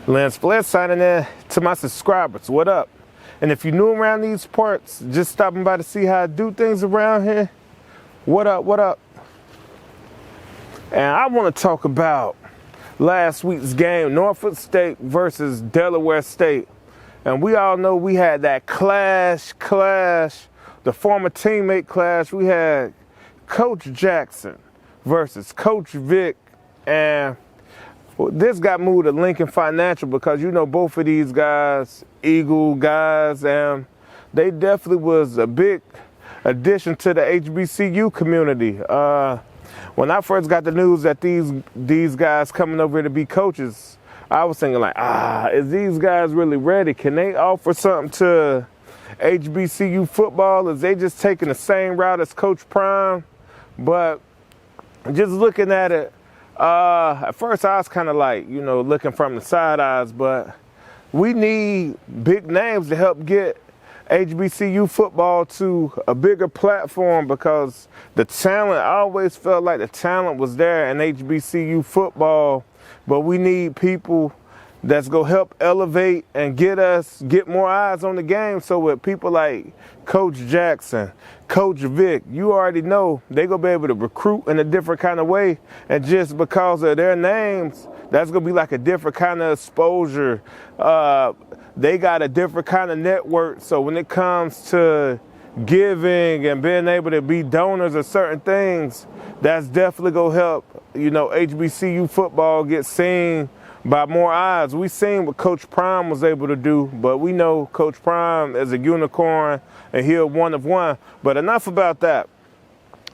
Lance Blair signing in to my subscribers. What up? And if you're new around these parts, just stopping by to see how I do things around here, what up, what up? And I want to talk about last week's game, Norfolk State versus Delaware State. And we all know we had that clash, the former teammate clash. We had Coach Jackson versus Coach Vick, and this got moved to Lincoln Financial because, you know, both of these guys, Eagle guys, and they definitely was a big addition to the HBCU community. When I first got the news that these guys coming over here to be coaches, I was thinking like, is these guys really ready? Can they offer something to HBCU football? Is they just taking the same route as Coach Prime? But just looking at it, at first I was kind of like, you know, looking from the side eyes, but we need big names to help get HBCU football to a bigger platform, because the talent, I always felt like the talent was there in HBCU football, but we need people that's going to help elevate and get more eyes on the game. So with people like Coach Jackson, Coach Vick, you already know they going to be able to recruit in a different kind of way. And just because of their names, that's going to be like a different kind of exposure. They got a different kind of network. So when it comes to giving and being able to be donors of certain things, that's definitely going to help, you know, HBCU football get seen by more eyes. We seen what Coach Prime was able to do, but we know Coach Prime is a unicorn and he's one of one. But enough about that.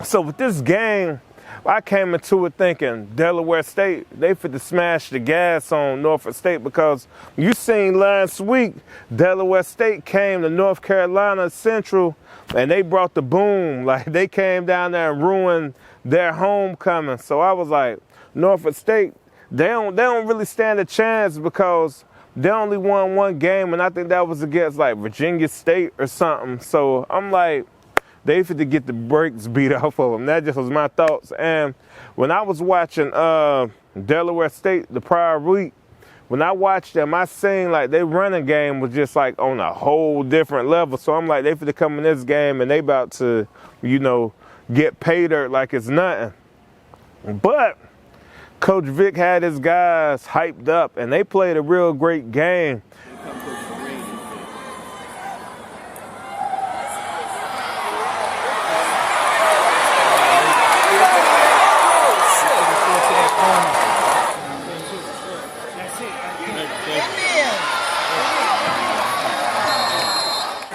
So with this game, I came into it thinking Delaware State, they fit to smash the gas on Norfolk State, because you seen last week Delaware State came to North Carolina Central and they brought the boom. Like, they came down there and ruined their homecoming. So I was like, Norfolk State, they don't really stand a chance, because they only won one game, and I think that was against like Virginia State or something. So I'm like, they fit to get the brakes beat off of them. That just was my thoughts. And when I was watching Delaware State the prior week, when I watched them, I seen like their running game was just like on a whole different level. So I'm like, they fit to come in this game and they about to, you know, get pay dirt like it's nothing. But Coach Vick had his guys hyped up, and they played a real great game.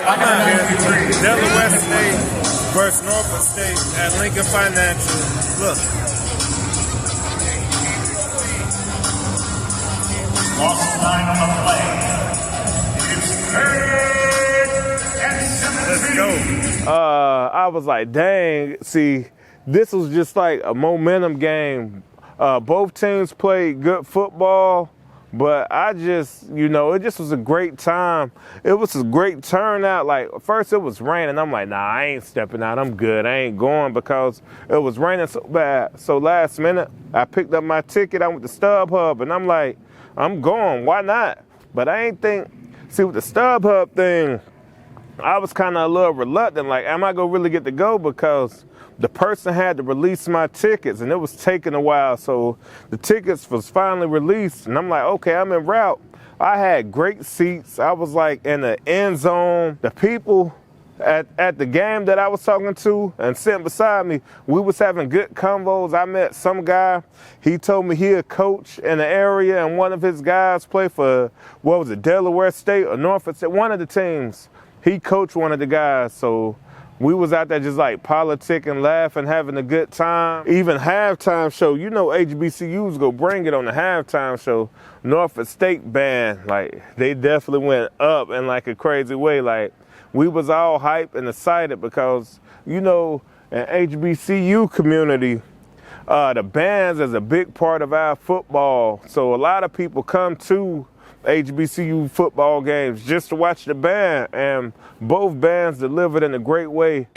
I'm out here, Delaware State versus Norfolk State at Lincoln Financial. Look. Lost line on the play. It's 3rd and 17. Let's go. I was like, dang, see, this was just like a momentum game. Both teams played good football, but I just, you know, it just was a great time. It was a great turnout. Like, first it was raining. I'm like, nah, I ain't stepping out. I'm good. I ain't going, because it was raining so bad. So last minute, I picked up my ticket. I went to StubHub, and I'm like, I'm going, why not? But I ain't think, see, with the StubHub thing, I was kind of a little reluctant, like, am I gonna really get to go? Because the person had to release my tickets, and it was taking a while. So the tickets was finally released, and I'm like, okay, I'm en route. I had great seats. I was like in the end zone. The people at the game that I was talking to and sitting beside me, we was having good convos. I met some guy. He told me he a coach in the area, and one of his guys played for, what was it, Delaware State or Norfolk State, one of the teams. He coached one of the guys. So we was out there just like politicking, laughing, having a good time. Even halftime show, you know, HBCUs go bring it on the halftime show. Norfolk State band, like, they definitely went up in like a crazy way. Like, we was all hyped and excited because, you know, in HBCU community, the bands is a big part of our football. So a lot of people come to HBCU football games just to watch the band, and both bands delivered in a great way.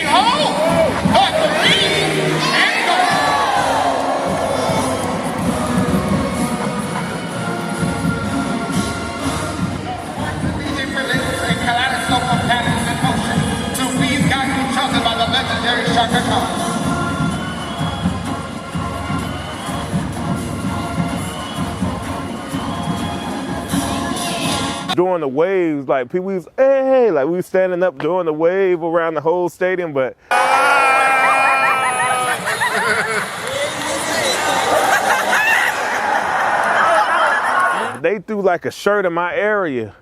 doing the waves, like people was, hey, like we was standing up doing the wave around the whole stadium, but they threw like a shirt in my area.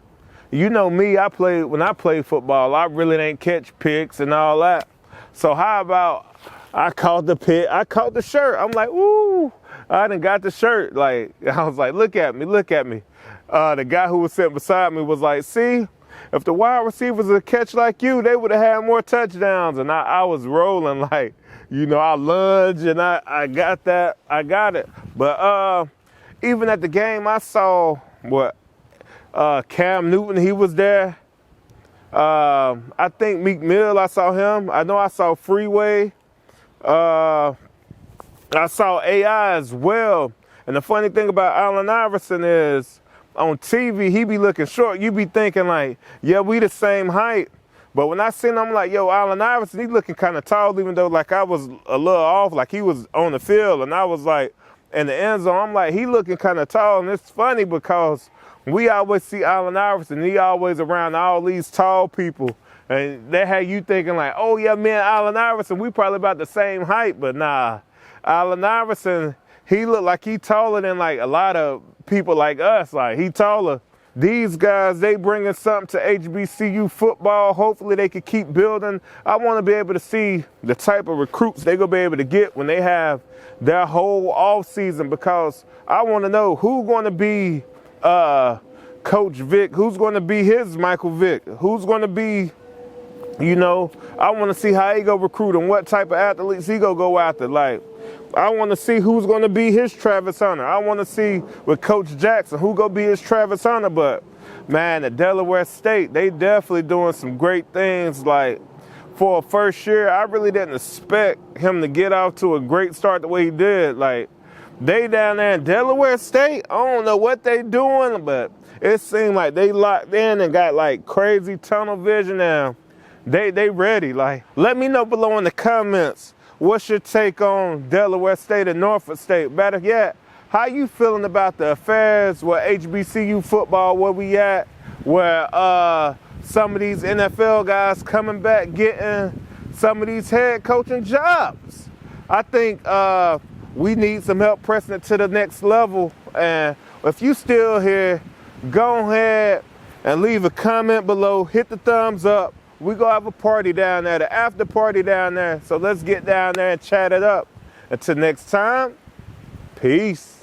You know me, when I played football, I really didn't catch picks and all that. So how about I caught the pick, I caught the shirt. I'm like, ooh, I done got the shirt. Like, I was like, look at me, look at me. The guy who was sitting beside me was like, see, if the wide receivers would catch like you, they would have had more touchdowns. And I was rolling like, you know, I lunged and I got that, I got it. But even at the game, I saw Cam Newton, he was there. I think Meek Mill, I saw him. I know I saw Freeway. I saw AI as well. And the funny thing about Allen Iverson is, on TV, he be looking short. You be thinking like, yeah, we the same height. But when I seen him, I'm like, yo, Allen Iverson, he looking kind of tall, even though like I was a little off, like he was on the field. And I was like, in the end zone, I'm like, he looking kind of tall. And it's funny because we always see Allen Iverson, he always around all these tall people. And that had you thinking like, oh yeah, me and Allen Iverson, we probably about the same height. But nah, Allen Iverson, he looked like he taller than like a lot of people like us. Like he taller. These guys, they bringing something to HBCU football. Hopefully they can keep building. I want to be able to see the type of recruits they're going to be able to get when they have their whole off season, because I want to know who's going to be Coach Vick, who's going to be his Michael Vick, who's going to be, you know, I want to see how he go recruit and what type of athletes he go after. Like, I want to see who's going to be his Travis Hunter. I want to see with Coach Jackson who going to be his Travis Hunter. But, man, at Delaware State, they definitely doing some great things. Like, for a first year, I really didn't expect him to get off to a great start the way he did. Like, they down there in Delaware State, I don't know what they doing, but it seemed like they locked in and got, like, crazy tunnel vision now. They ready. Like, let me know below in the comments, what's your take on Delaware State and Norfolk State? Better yet, how you feeling about the affairs with HBCU football, where we at, where some of these NFL guys coming back getting some of these head coaching jobs? I think we need some help pressing it to the next level. And if you still here, go ahead and leave a comment below, hit the thumbs up. We're going to have a party down there, the after party down there. So let's get down there and chat it up. Until next time, peace.